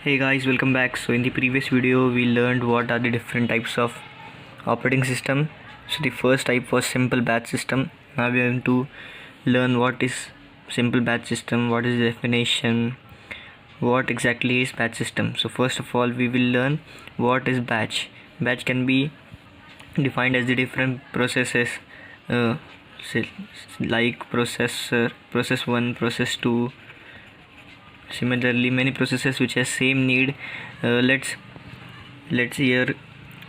Hey guys, welcome back. So in the previous video we learned what are the different types of operating system. So the first type was simple batch system. Now we are going to learn what is simple batch system, what is the definition, what exactly is batch system. So first of all we will learn what is batch. Batch can be defined as the different processes uh, like process 1, process 2. Similarly, many processes which has same need. Let's here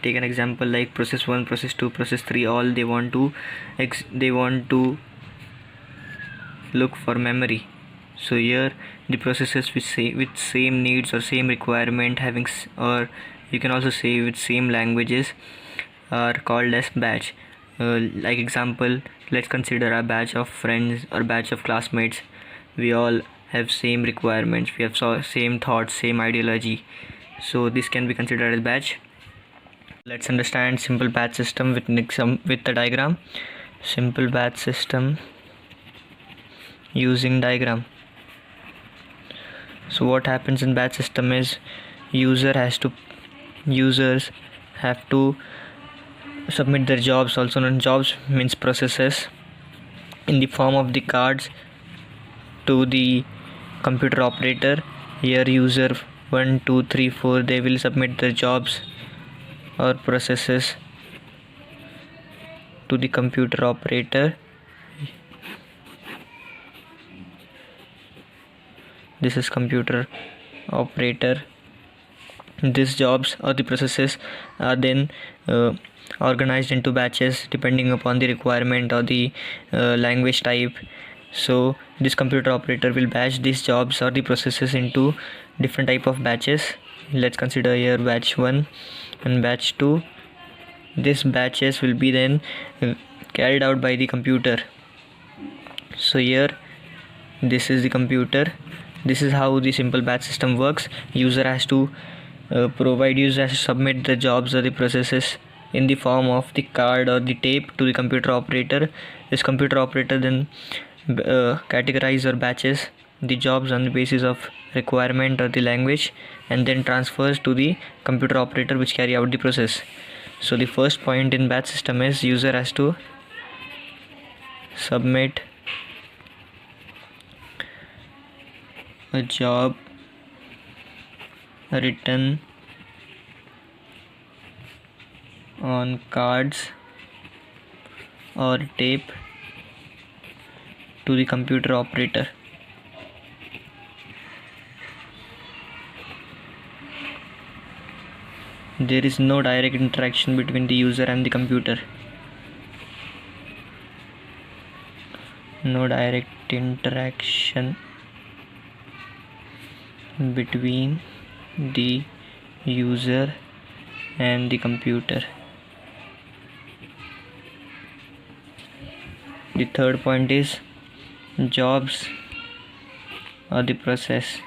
take an example like process 1, process 2, process 3. All they want to look for memory. So here the processes with same needs or same requirement or you can also say with same languages are called as batch. Like example, let's consider a batch of friends or batch of classmates. We all have same requirements, we have same thoughts, same ideology, so this can be considered as batch. Let's understand simple batch system with the diagram. Simple batch system using diagram. So what happens in batch system is users have to submit their jobs, also known jobs means processes, in the form of the cards to the computer operator. Here user 1 2 3 4 they will submit their jobs or processes to the computer operator. This is computer operator. These jobs or the processes are then organized into batches depending upon the requirement or the language type. So this computer operator will batch these jobs or the processes into different type of batches. Let's consider here batch 1 and batch 2. These batches will be then carried out by the computer. So here this is the computer. This is how the simple batch system works. User has to submit the jobs or the processes in the form of the card or the tape to the computer operator. This computer operator then categorize or batches the jobs on the basis of requirement or the language and then transfers to the computer operator which carry out the process. So the first point in batch system is user has to submit a job written on cards or tape to the computer operator. There is no direct interaction between the user and the computer. No direct interaction between the user and the computer. The third point is jobs or the process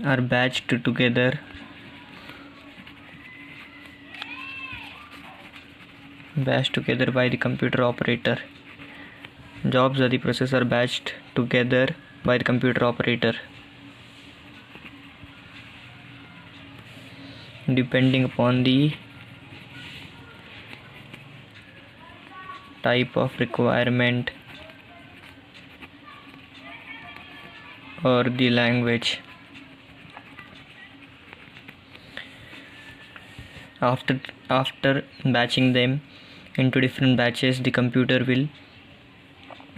are batched together by the computer operator. Jobs or the process are batched together by the computer operator depending upon the type of requirement or the language. After batching them into different batches, the computer will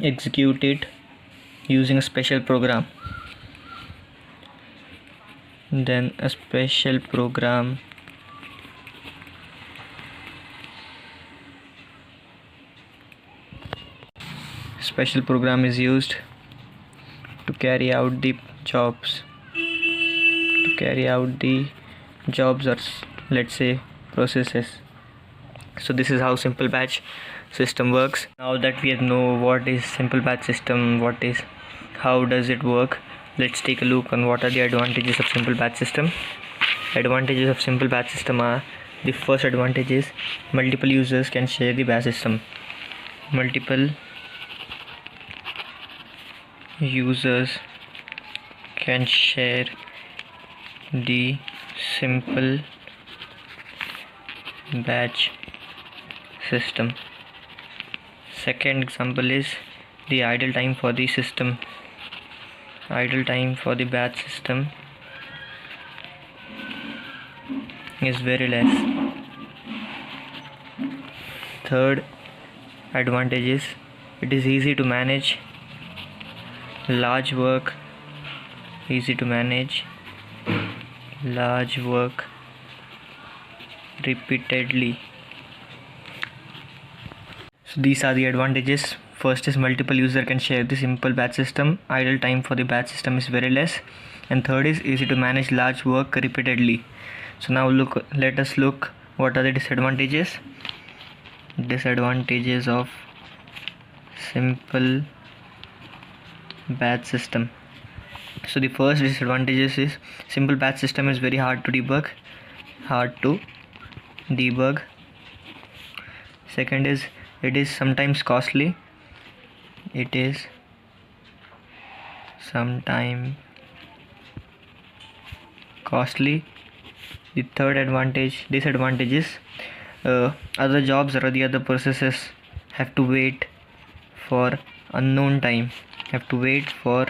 execute it using a special program. Then a special program is used to carry out the jobs or let's say processes. So this is how simple batch system works. Now that we know what is simple batch system, how does it work, let's take a look on what are the advantages of simple batch system. Advantages of simple batch system are: the first advantage is multiple users can share the batch system. Multiple users can share the simple batch system. Second example is the idle time for the system. Idle time for the batch system is very less. Third advantage is it is easy to manage large work. Easy to manage large work repeatedly. So these are the advantages. First is multiple user can share the simple batch system. Idle time for the batch system is very less. And third is easy to manage large work repeatedly. So now let us look what are the disadvantages. Disadvantages of simple batch system. So the first disadvantages is simple batch system is very hard to debug. Second is it is sometimes costly. It is sometimes costly. The third disadvantage is other jobs or the other processes have to wait for unknown time. Have to wait for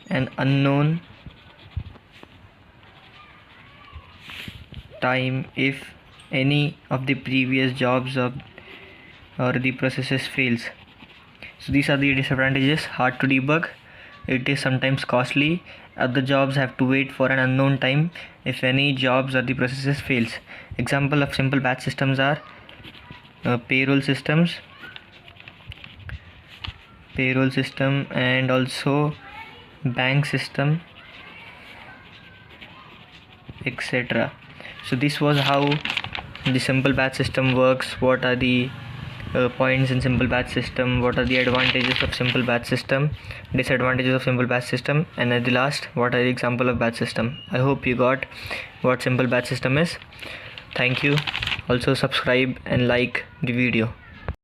an unknown time if any of the previous jobs or the processes fails. So these are the disadvantages. Hard to debug. It is sometimes costly. Other jobs have to wait for an unknown time if any jobs or the processes fails. Example of simple batch systems are payroll system and also bank system, etc. So this was how the simple batch system works. What are the points in simple batch system, what are the advantages of simple batch system, disadvantages of simple batch system, and at the last what are the example of batch system. I hope you got what simple batch system is. Thank you. Also subscribe and like the video.